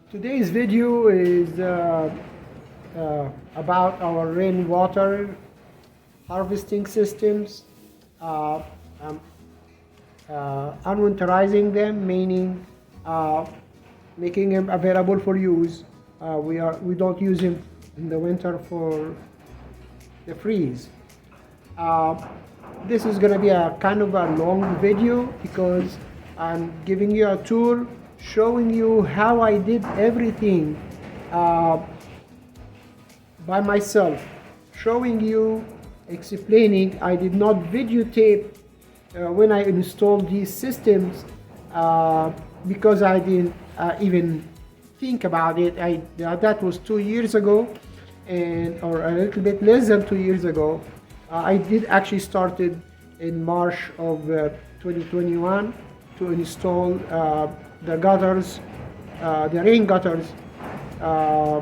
Today's video is about our rainwater harvesting systems, uh, um, unwinterizing them, meaning making them available for use. We don't use them in the winter for the freeze. Uh, this is going to be a kind of a long video because I'm giving you a tour showing you how I did everything uh, by myself, showing you, explaining. I did not videotape when I installed these systems because I didn't even think about it. That was 2 years ago, or a little bit less than 2 years ago. I did actually started in March of 2021 to install the gutters, the rain gutters uh,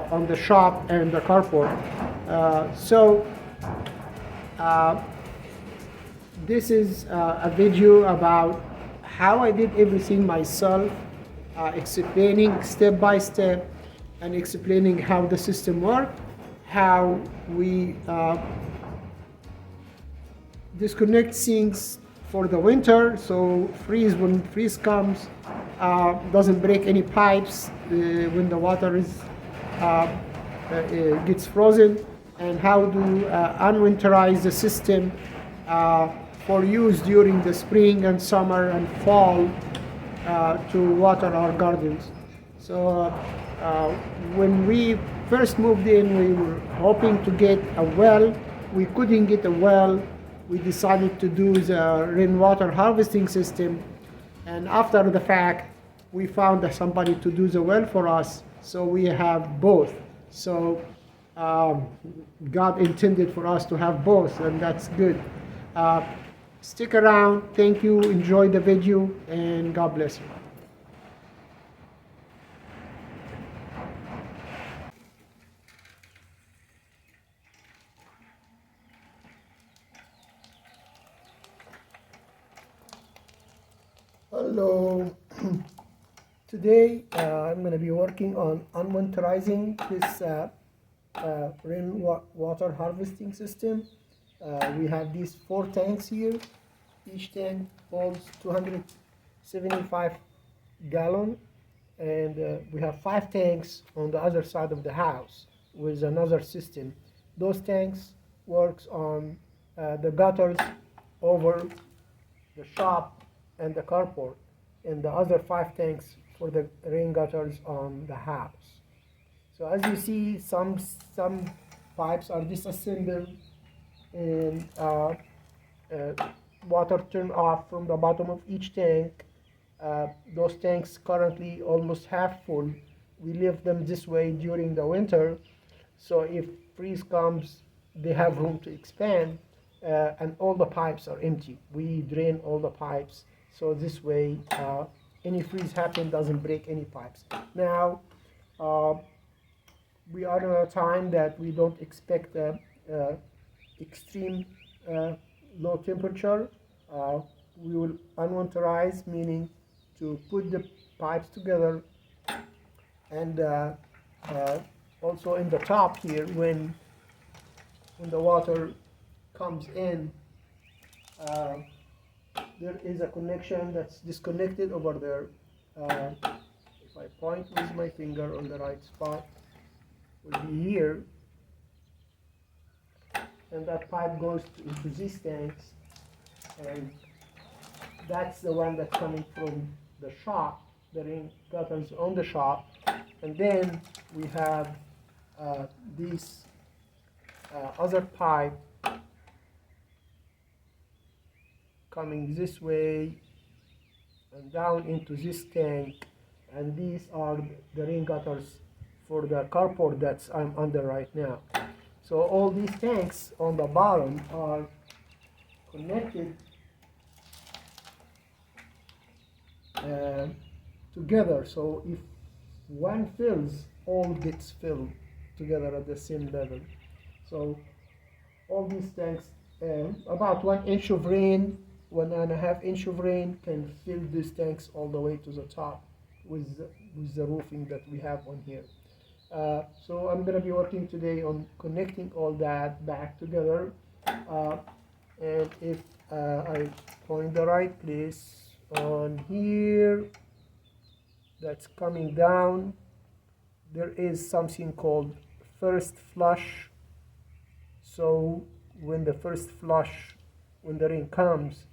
on the shop and the carport. This is a video about how I did everything myself, explaining step by step and explaining how the system works, how we disconnect things for the winter, so when freeze comes, doesn't break any pipes when the water is gets frozen, and how to unwinterize the system for use during the spring and summer and fall to water our gardens. So when we first moved in, we were hoping to get a well. We couldn't get a well. We decided to do the rainwater harvesting system, and after the fact, we found somebody to do the well for us. So we have both. So God intended for us to have both, and that's good. Stick around. Thank you. Enjoy the video, and God bless you. Hello. Today I'm going to be working on unwinterizing this rainwater harvesting system. We have these 4 tanks here. Each tank holds 275 gallon, and we have 5 tanks on the other side of the house with another system. Those tanks works on the gutters over the shop and the carport, and the other 5 tanks for the rain gutters on the house. So as you see, some pipes are disassembled, and water turned off from the bottom of each tank. Those tanks currently almost half full. We leave them this way during the winter, so if freeze comes, they have room to expand, and all the pipes are empty. We drain all the pipes, so this way any freeze happen doesn't break any pipes. Now we are in a time that we don't expect extreme low temperature. We will unwinterize, meaning to put the pipes together, and also in the top here, when the water comes in, there is a connection that's disconnected over there. If I point with my finger on the right spot, will be here, and that pipe goes into these tanks, and that's the one that's coming from the shop, the rain gutters on the shop. And then we have this other pipe coming this way and down into this tank, and these are the rain gutters for the carport that's I'm under right now. So all these tanks on the bottom are connected together, so if one fills, all gets filled together at the same level. So all these tanks, about 1 inch of rain, 1.5 inch of rain can fill these tanks all the way to the top with the roofing that we have on here. So I'm going to be working today on connecting all that back together. And if I point the right place on here, that's coming down, there is something called first flush. So when the first flush, when the rain comes,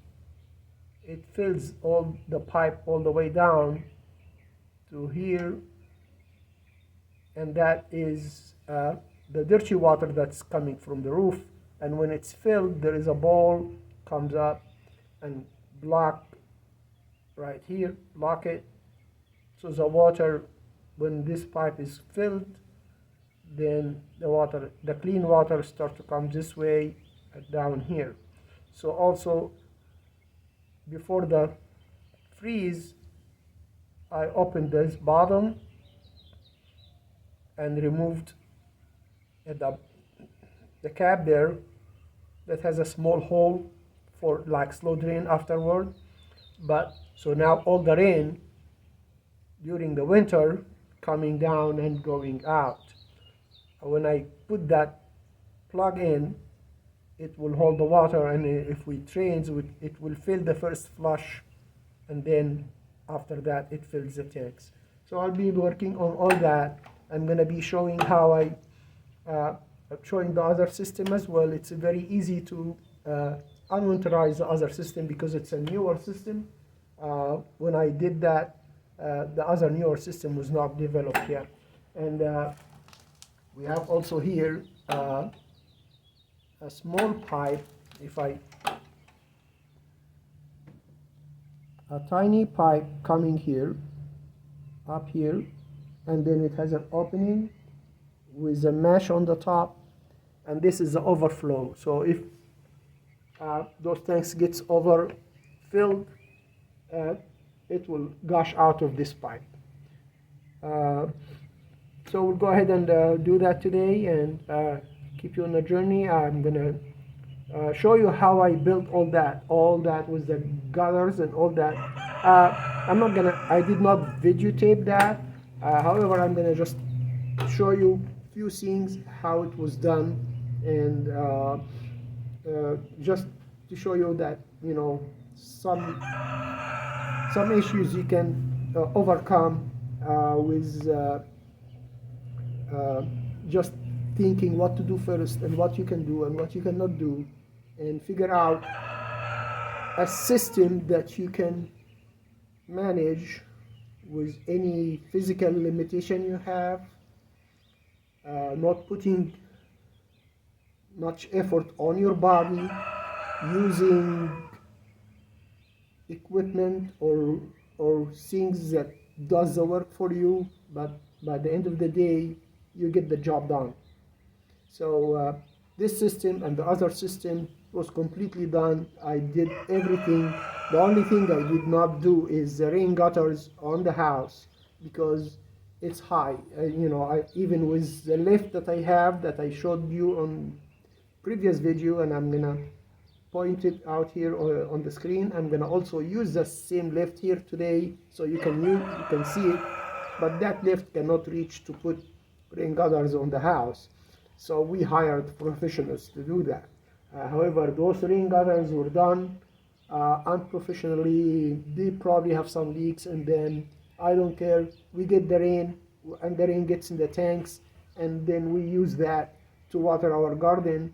it fills all the pipe all the way down to here, and that is the dirty water that's coming from the roof. And when it's filled, there is a ball comes up and block right here, block it. So the water, when this pipe is filled, then the clean water starts to come this way down here. So also, before the freeze, I opened this bottom and removed the cap there that has a small hole for like slow drain afterward. But so now all the rain during the winter coming down and going out. When I put that plug in, it will hold the water, and if we drains, it will fill the first flush, and then after that it fills the tanks. So I'll be working on all that. I'm going to be showing how showing the other system as well. It's very easy to unwinterize the other system because it's a newer system. When I did that, the other newer system was not developed yet. And we have also here a small pipe. A tiny pipe coming here, up here, and then it has an opening with a mesh on the top, and this is the overflow. So if those tanks gets overfilled, it will gush out of this pipe. So we'll go ahead and do that today and keep you on the journey. I'm gonna show you how I built all that with the gutters and all that. I did not videotape that. However, I'm gonna just show you a few things how it was done, and just to show you that some issues you can overcome with just thinking what to do first and what you can do and what you cannot do, and figure out a system that you can manage with any physical limitation you have, not putting much effort on your body, using equipment or things that does the work for you, but by the end of the day you get the job done. So this system and the other system was completely done. I did everything. The only thing I did not do is the rain gutters on the house because it's high. Even with the lift that I have that I showed you on previous video, and I'm gonna point it out here on the screen. I'm gonna also use the same lift here today so you can see it, but that lift cannot reach to put rain gutters on the house. So we hired professionals to do that. However, those rain gutters were done unprofessionally. They probably have some leaks, and then I don't care. We get the rain, and the rain gets in the tanks, and then we use that to water our garden.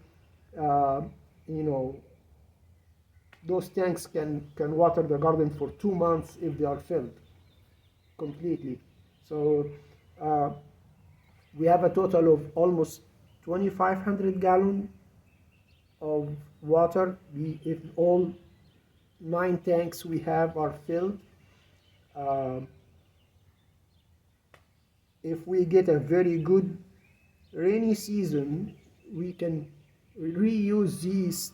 Those tanks can water the garden for 2 months if they are filled completely. So we have a total of almost 2,500 gallons of water. If all 9 tanks we have are filled, if we get a very good rainy season, we can reuse these.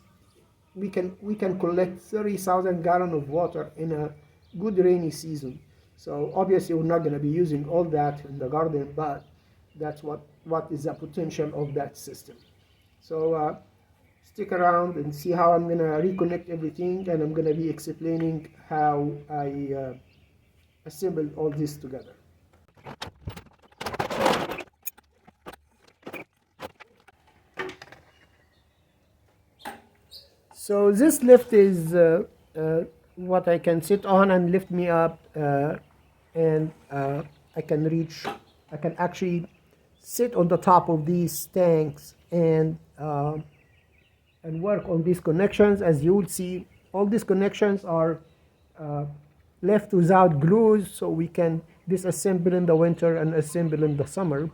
We can collect 30,000 gallons of water in a good rainy season. So obviously we're not going to be using all that in the garden, but that's what is the potential of that system. So stick around and see how I'm going to reconnect everything, and I'm going to be explaining how I assemble all this together. So this lift is what I can sit on and lift me up, and I can actually sit on the top of these tanks and work on these connections. As you will see, all these connections are left without glues, so we can disassemble in the winter and assemble in the summer,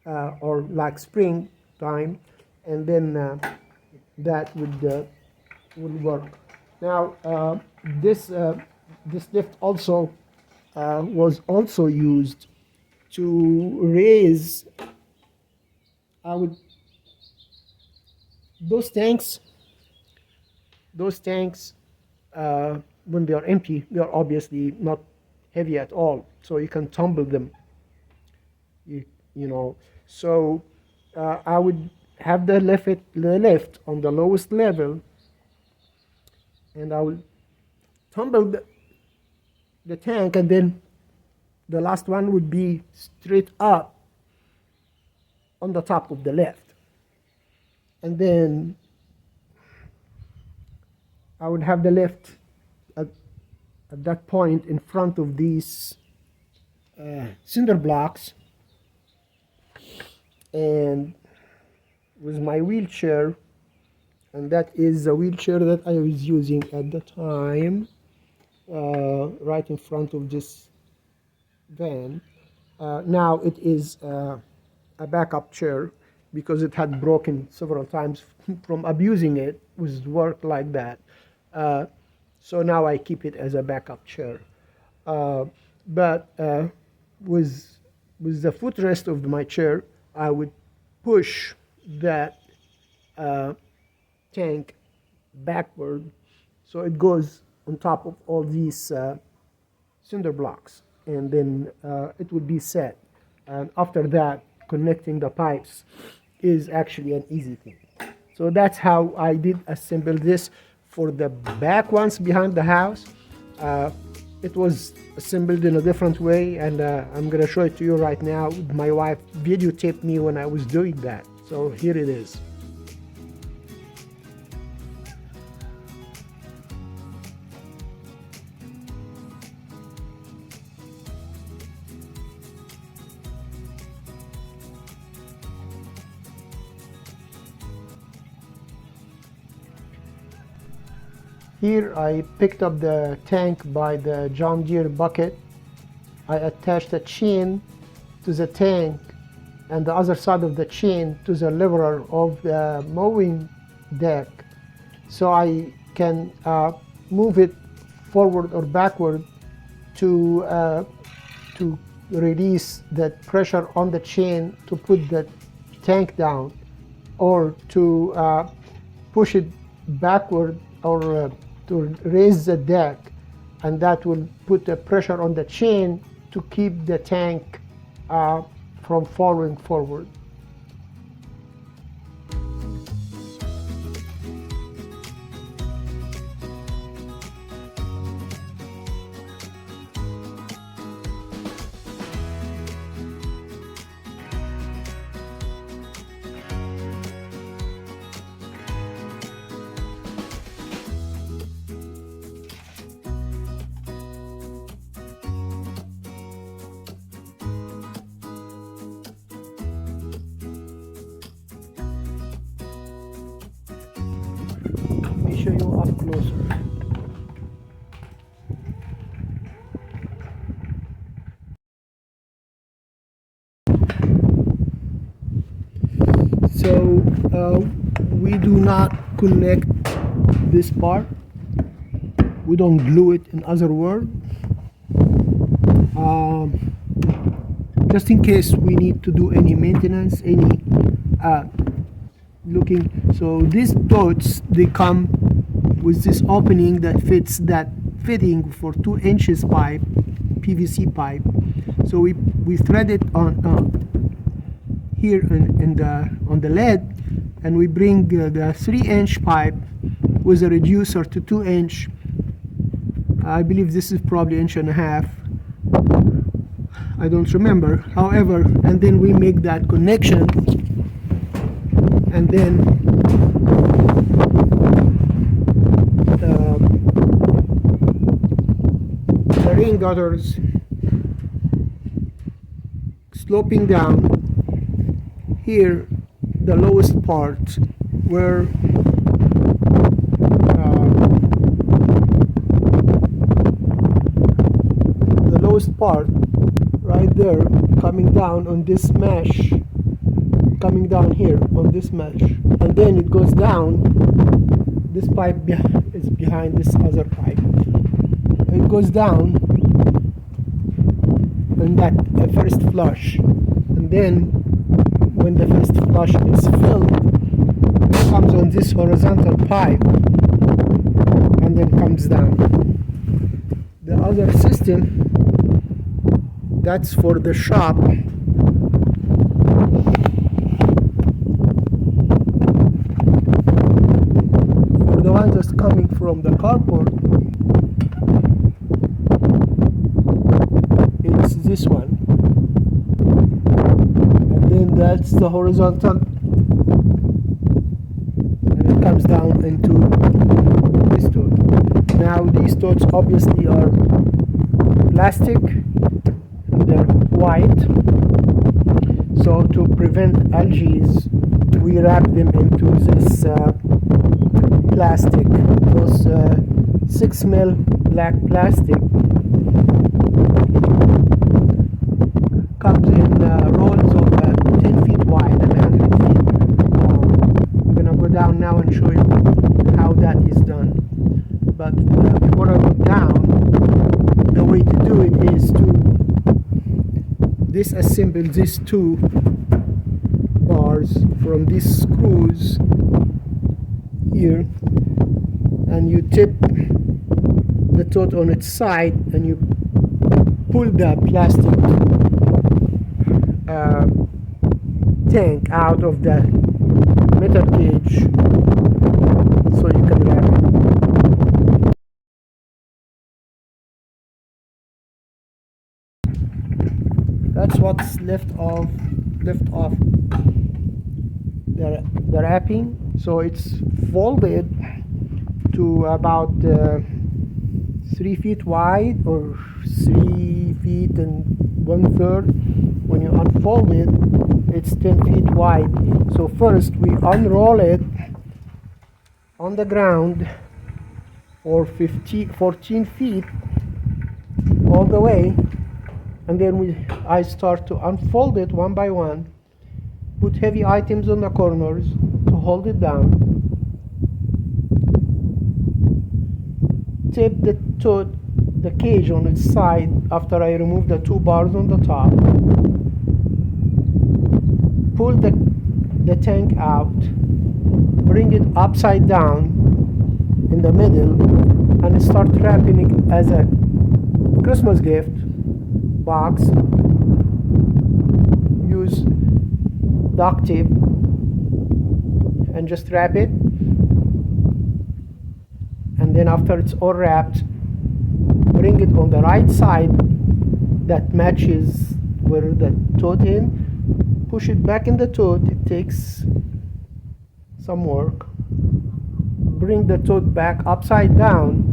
or like spring time, and then that would work. Now this lift also was also used to raise those tanks. When they are empty, they are obviously not heavy at all, so you can tumble them. You know, so I would have the lift on the lowest level, and I will tumble the tank, and then the last one would be straight up on the top of the lift. And then I would have the lift at that point in front of these cinder blocks, and with my wheelchair, and that is the wheelchair that I was using at the time, right in front of this van. Now it is a backup chair because it had broken several times from abusing it with work like that. So now I keep it as a backup chair. But with the footrest of my chair, I would push that tank backward, so it goes on top of all these cinder blocks, and then it would be set. And after that, connecting the pipes is actually an easy thing. So that's how I did assemble this. For the back ones behind the house, it was assembled in a different way, and I'm going to show it to you right now. My wife videotaped me when I was doing that, so here it is. Here I picked up the tank by the John Deere bucket. I attached a chain to the tank and the other side of the chain to the leveler of the mowing deck, so I can move it forward or backward to release the pressure on the chain to put the tank down, or to push it backward, or to raise the deck, and that will put the pressure on the chain to keep the tank from falling forward. Let me show you up closer. So we do not connect this part. We don't glue it, in other words. Just in case we need to do any maintenance, any looking. So these totes, they come with this opening that fits that fitting for 2 inches pipe, PVC pipe. So we thread it on here on the lead, and we bring the 3-inch pipe with a reducer to 2 inch. I believe this is probably 1.5 inches, I don't remember. However, and then we make that connection, and then the rain gutters sloping down here, the lowest part where the lowest part right there, coming down on this mesh, coming down here on this mesh, and then it goes down. This pipe is behind this other pipe. It goes down in that first flush, and then when the first flush is filled, it comes on this horizontal pipe and then comes down. The other system, that's for the shop. For the one that's coming from the carport, it's this one. And then that's the horizontal, and it comes down into this tote. Now these totes obviously are plastic, they're white, so to prevent algae we wrap them into this plastic, those 6 mil black plastic. Comes in rolls of 10 feet wide and 100 feet long. I'm gonna go down now and show you how that is done, but before I go down, the way to do it is to disassemble these two bars from these screws here, and you tip the tote on its side and you pull the plastic tank out of the metal cage so you can wrap it. That's what's left off the wrapping. So it's folded to about 3 feet wide, or 3 feet and 1/3. When you unfold it, it's 10 feet wide. So first we unroll it on the ground for 14 feet all the way, and then I start to unfold it one by one, put heavy items on the corners to hold it down, tape the cage on its side after I remove the two bars on the top, pull the tank out, bring it upside down in the middle, and start wrapping it as a Christmas gift box. Use duct tape and just wrap it, and then after it's all wrapped, bring it on the right side that matches where the tote in, push it back in the tote. It takes some work. Bring the tote back upside down,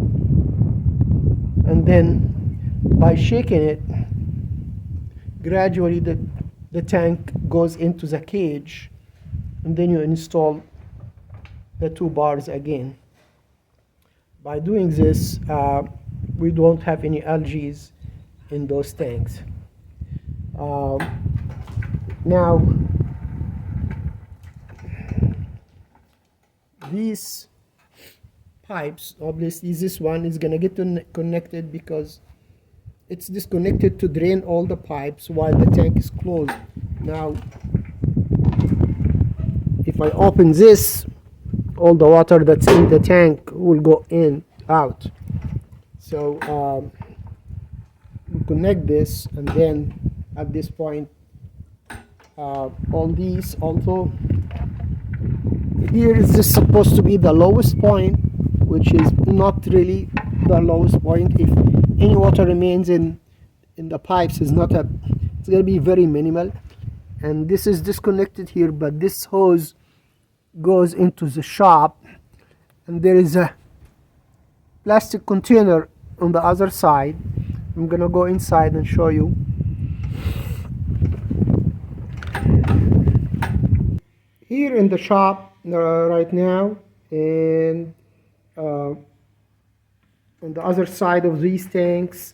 and then by shaking it, gradually the tank goes into the cage, and then you install the two bars again. By doing this, we don't have any algae in those tanks. Now, these pipes, obviously this one is gonna get connected because it's disconnected to drain all the pipes while the tank is closed. Now, if I open this, all the water that's in the tank will go out. So we connect this, and then at this point, all these also, here is this supposed to be the lowest point, which is not really the lowest point. If any water remains in the pipes, is not a It's going to be very minimal. And this is disconnected here, but this hose goes into the shop, and there is a plastic container on the other side. I'm gonna go inside and show you. Here in the shop right now, and on the other side of these tanks,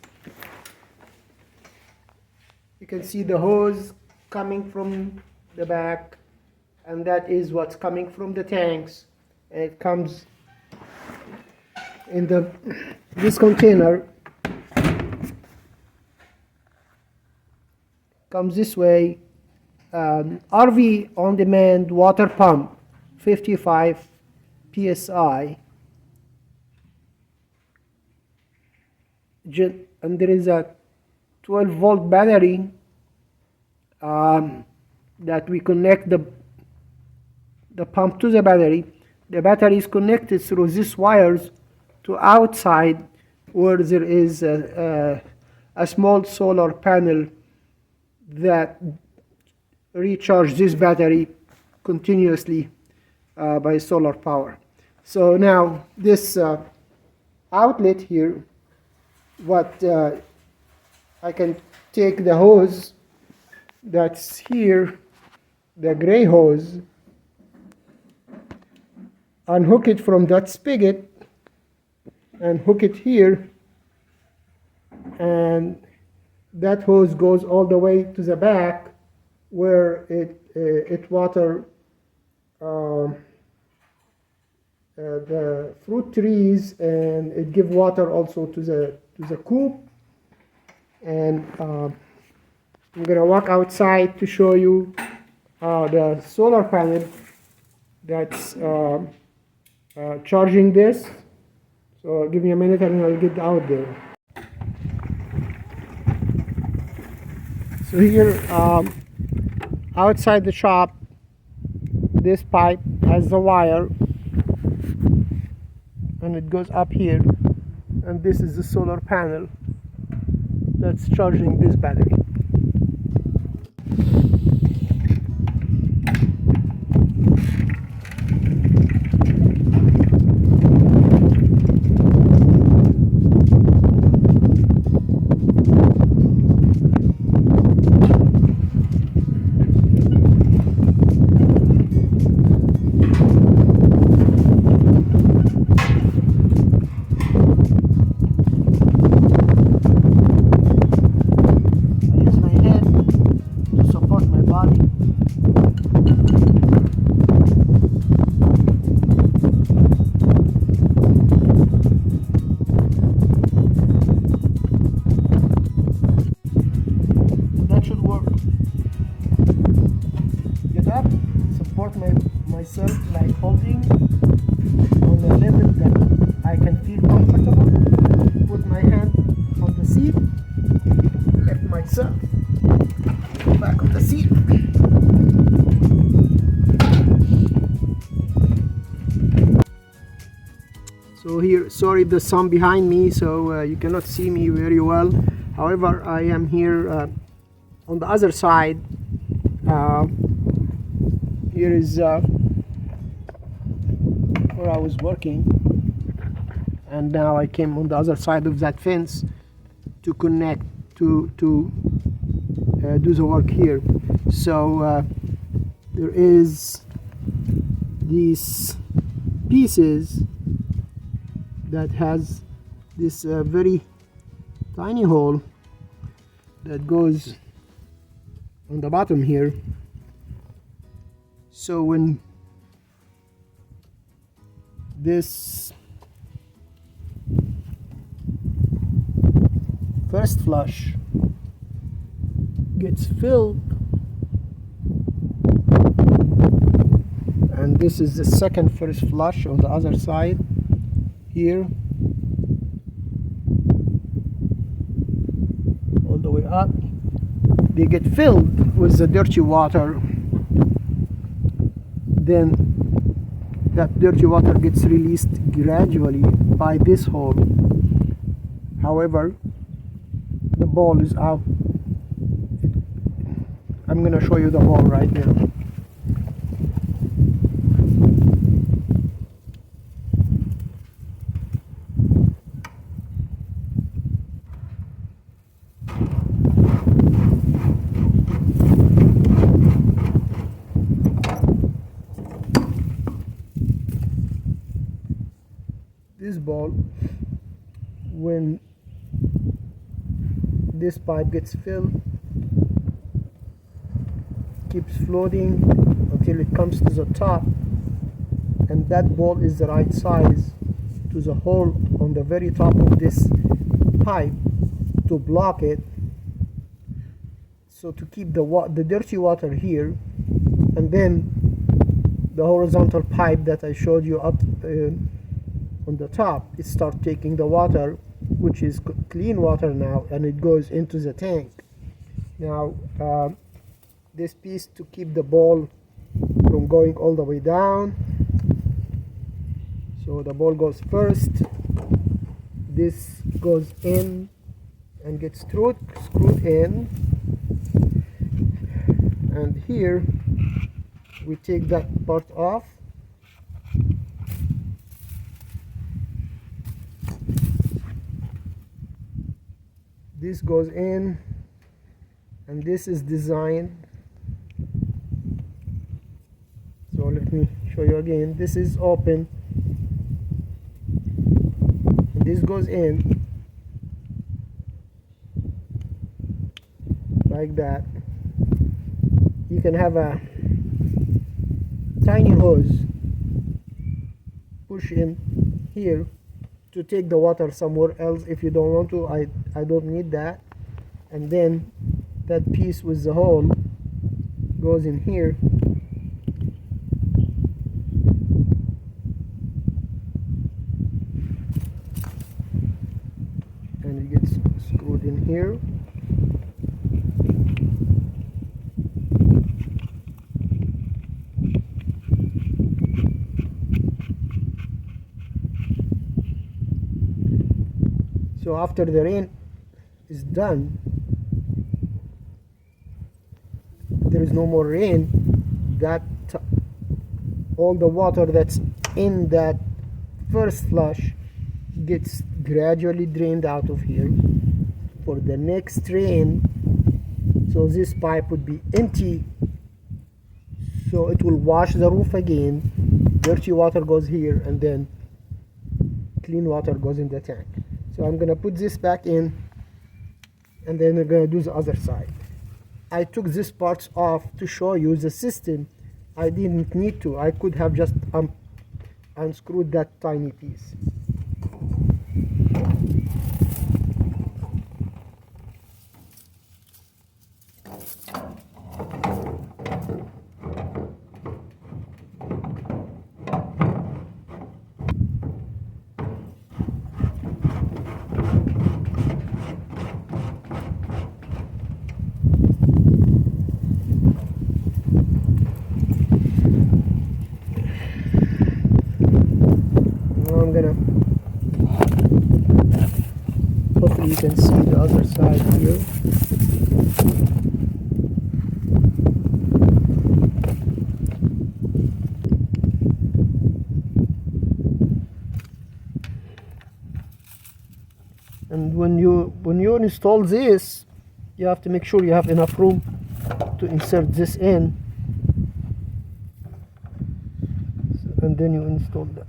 you can see the hose coming from the back, and that is what's coming from the tanks, and it comes in this container, comes this way. RV on demand water pump, 55 psi, and there is a 12-volt battery that we connect the pump to the battery. The battery is connected through these wires to outside, where there is a small solar panel that recharges this battery continuously by solar power. So now this outlet here, I can take the hose that's here, the gray hose, unhook it from that spigot and hook it here, and that hose goes all the way to the back, where it water the fruit trees, and it give water also to the coop. And I'm gonna walk outside to show you the solar panel that's charging this. So give me a minute and I'll get out there. So here outside the shop, this pipe has the wire, and it goes up here, and this is the solar panel that's charging this battery. Myself, like holding on a level that I can feel comfortable. Put my hand on the seat, lift myself back on the seat. So here, sorry, the sun behind me, so you cannot see me very well. However, I am here on the other side. Here is where I was working, and now I came on the other side of that fence to connect to do the work here. So there is these pieces that has this very tiny hole that goes on the bottom here. So when this first flush gets filled, and this is the second first flush on the other side here, all the way up, they get filled with the dirty water. Then that dirty water gets released gradually by this hole. However, the ball is out. I'm gonna show you the ball right now. This ball, when this pipe gets filled, keeps floating until it comes to the top, and that ball is the right size to the hole on the very top of this pipe to block it, so to keep the dirty water here, and then the horizontal pipe that I showed you up on the top, it starts taking the water, which is clean water now, and it goes into the tank. Now this piece to keep the ball from going all the way down, so the ball goes first, this goes in and gets screwed in, and here we take that part off. This goes in, and this is designed, so let me show you again. This is open, and this goes in like that. You can have a tiny hose push in here to take the water somewhere else if you don't want to. I don't need that. And then that piece with the hole goes in here, and it gets screwed in here. So after the rain is done, there is no more rain, that all the water that's in that first flush gets gradually drained out of here for the next rain. So this pipe would be empty, so it will wash the roof again, dirty water goes here, and then clean water goes in the tank. So I'm gonna put this back in, and then we're gonna do the other side. I took these parts off to show you the system. I didn't need to. I could have just unscrewed that tiny piece. Hopefully you can see the other side here. And when you install this, you have to make sure you have enough room to insert this in, and then you install that.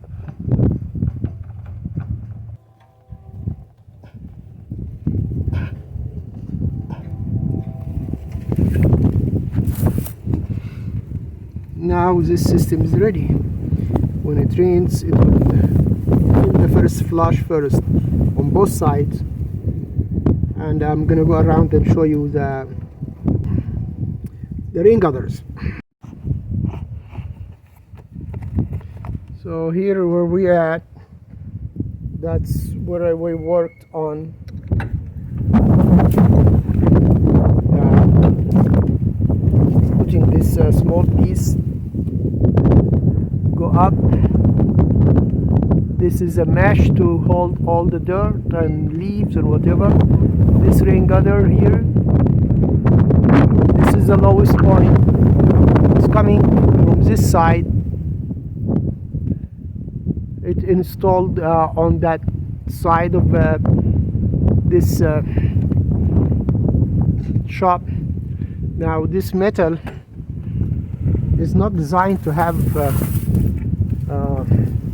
Now this system is ready. When it rains, it will fill the first flush first on both sides, and I'm gonna go around and show you the rain gutters. So here where we at, that's where we worked on putting this small piece go up. This is a mesh to hold all the dirt and leaves or whatever. This rain gutter here, this is the lowest point. It's coming from this side. It's installed on that side of this shop. Now this metal is not designed to have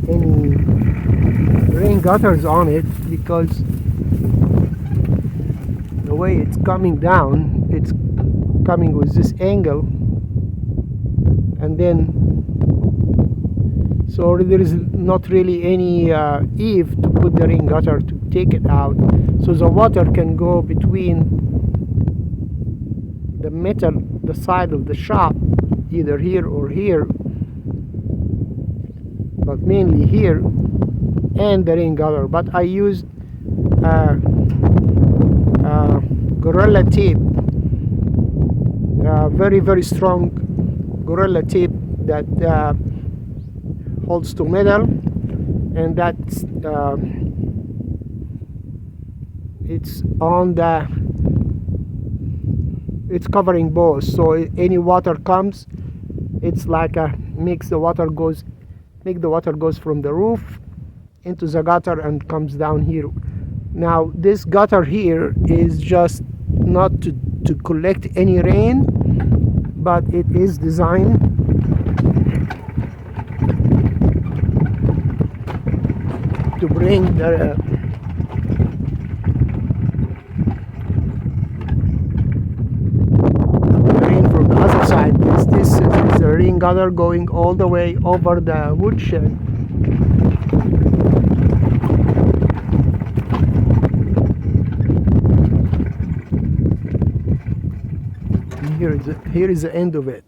any rain gutters on it, because the way it's coming down, it's coming with this angle, and then so there is not really any eave to put the rain gutter to take it out, so the water can go between the metal, the side of the shop, either here or here, but mainly here, and the rain gutter. But I used Gorilla tape, very very strong Gorilla tape that holds to metal, and that's it's on the, it's covering both, so any water comes, it's like make the water goes from the roof into the gutter and comes down here. Now this gutter here is just not to collect any rain, but it is designed to bring the rain from the other side. This is the rain gutter going all the way over the woodshed. Here is the end of it.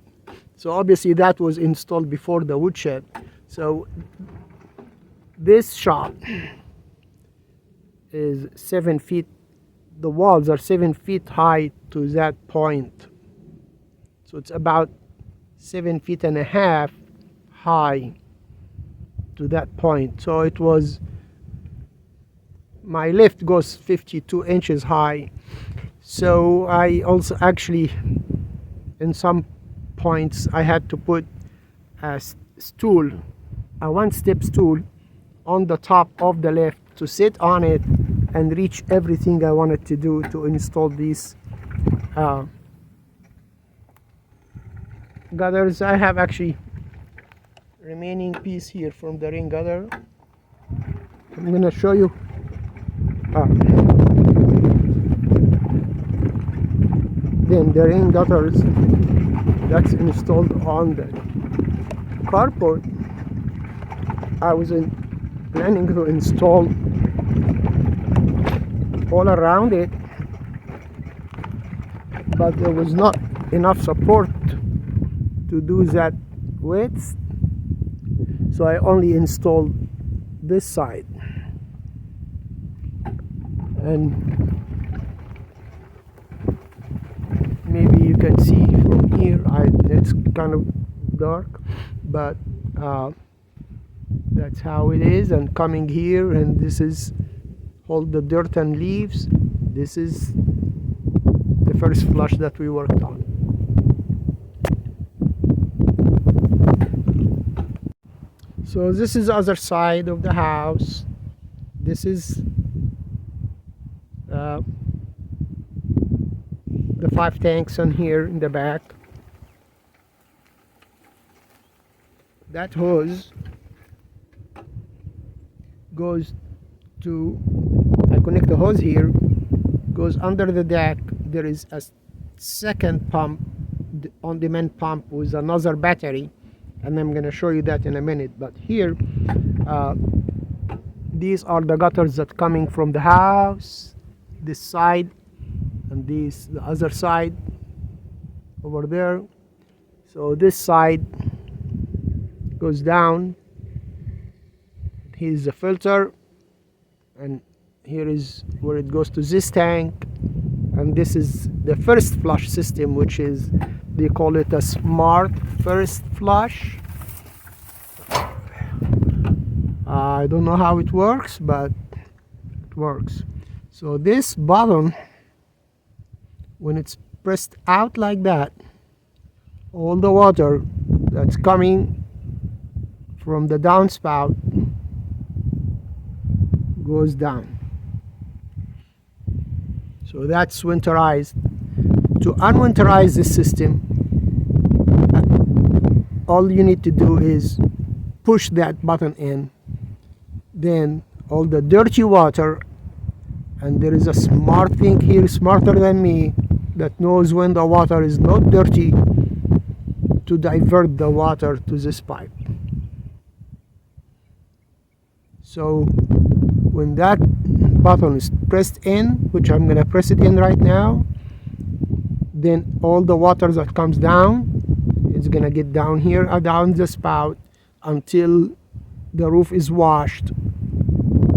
So obviously that was installed before the woodshed. So this shop is 7 feet, the walls are 7 feet high to that point. So it's about 7.5 feet high to that point. So it was, my lift goes 52 inches high. So I also actually, in some points, I had to put a stool, a one-step stool on the top of the lift to sit on it and reach everything I wanted to do to install these gutters. I have actually remaining piece here from the rain gutter. I'm gonna show you. Then the rain gutters that's installed on the carport, I was planning to install all around it, but there was not enough support to do that width, so I only installed this side. And maybe you can see from here, it's kind of dark, but that's how it is. And coming here, and this is all the dirt and leaves. This is the first flush that we worked on. So this is the other side of the house. This is the 5 tanks on here in the back. That hose goes to, I connect the hose here, goes under the deck. There is a second pump, on-demand pump with another battery, and I'm going to show you that in a minute. But here, these are the gutters that coming from the house, this side, and this the other side over there. So this side goes down. Here's the filter, and here is where it goes to this tank, and this is the first flush system, which is, they call it a smart first flush. I don't know how it works, but it works. So this bottom, when it's pressed out like that, all the water that's coming from the downspout goes down. So that's winterized. To unwinterize this system, all you need to do is push that button in. Then all the dirty water, and there is a smart thing here, smarter than me, that knows when the water is not dirty, to divert the water to this pipe. So when that button is pressed in, which I'm going to press it in right now, then all the water that comes down is going to get down here, down the spout, until the roof is washed,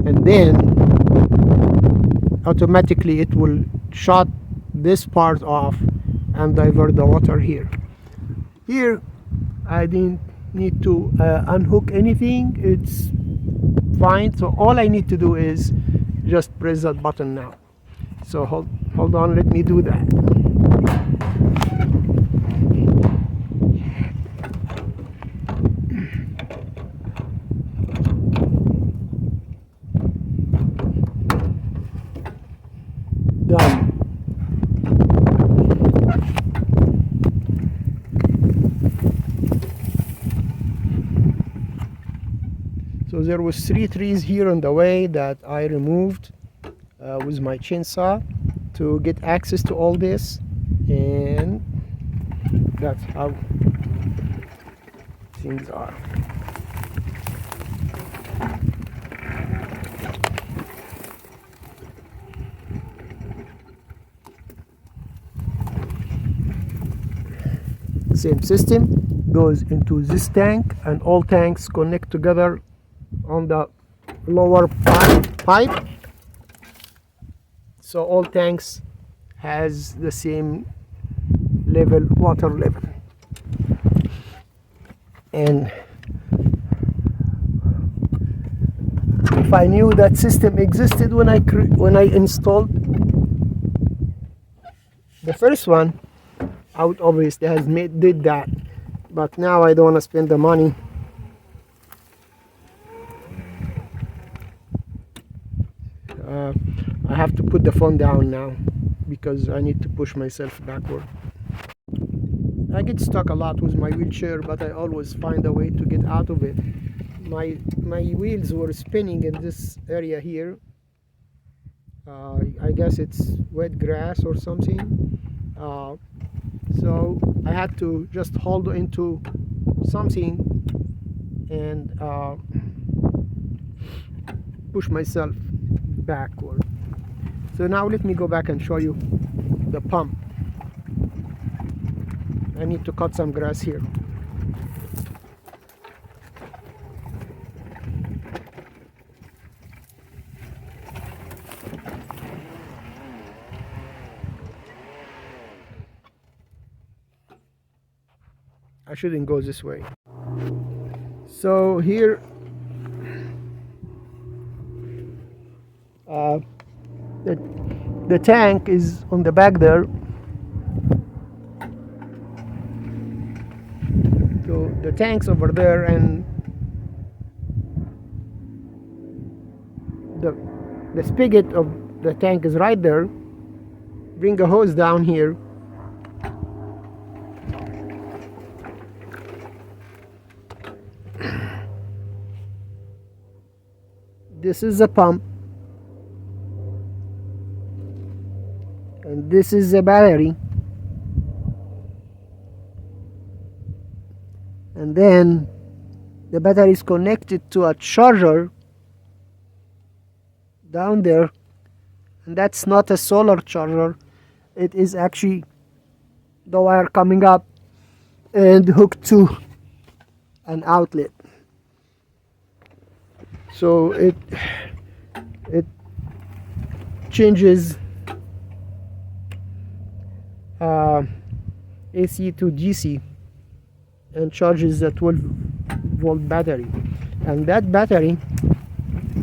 and then automatically it will shut this part off and divert the water here. Here I didn't need to unhook anything, it's fine. So all I need to do is just press that button now. So hold on, let me do that. Done. So there was 3 trees here on the way that I removed with my chainsaw to get access to all this, and that's how things are. Same system goes into this tank, and all tanks connect together on the lower pipe. So all tanks has the same level, water level. And if I knew that system existed when I installed the first one, I would obviously have did that. But now I don't want to spend the money. I have to put the phone down now because I need to push myself backward. I get stuck a lot with my wheelchair, but I always find a way to get out of it. My wheels were spinning in this area here. I guess it's wet grass or something. So I had to just hold into something and push myself backward. So now let me go back and show you the pump. I need to cut some grass here. I shouldn't go this way. So here the tank is on the back there. So the tank's over there, and the spigot of the tank is right there. Bring a hose down here. This is a pump, and this is a battery, and then the battery is connected to a charger down there, and that's not a solar charger. It is actually the wire coming up and hooked to an outlet. So it changes AC to DC and charges a 12-volt battery, and that battery,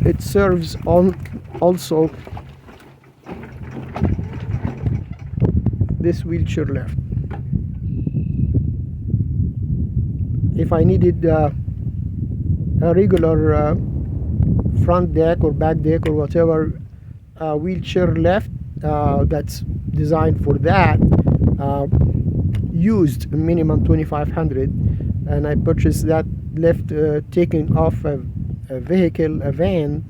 it serves also this wheelchair lift. if I needed a regular front deck or back deck or whatever wheelchair lift that's designed for that, used minimum 2500, and I purchased that lift taking off a vehicle, a van,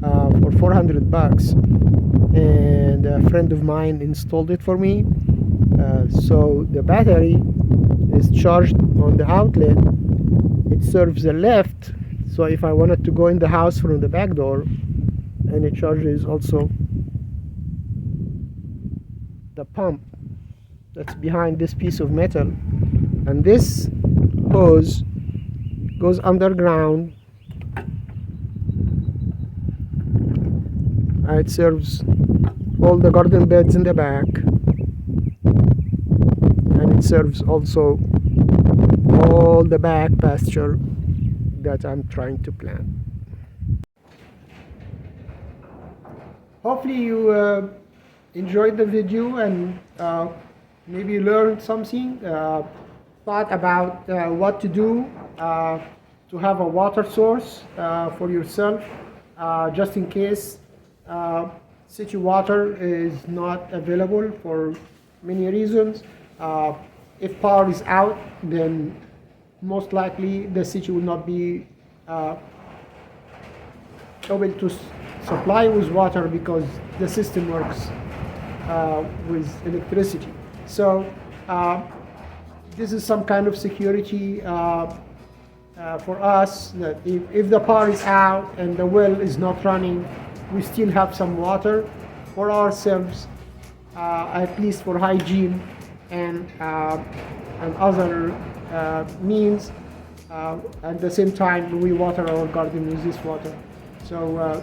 for 400 bucks, and a friend of mine installed it for me. So the battery is charged on the outlet. It serves the lift, so if I wanted to go in the house from the back door, and it charges also the pump that's behind this piece of metal. And this hose goes underground. It serves all the garden beds in the back, and it serves also all the back pasture that I'm trying to plant. Hopefully you enjoyed the video and maybe learned something, thought about what to do to have a water source for yourself, just in case city water is not available for many reasons. If power is out, then most likely the city will not be able to supply with water because the system works with electricity. So this is some kind of security for us, that if the power is out and the well is not running, we still have some water for ourselves, at least for hygiene and other means. At the same time, we water our garden with this water. So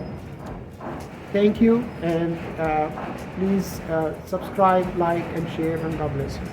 thank you, and please subscribe, like, and share, and God bless you.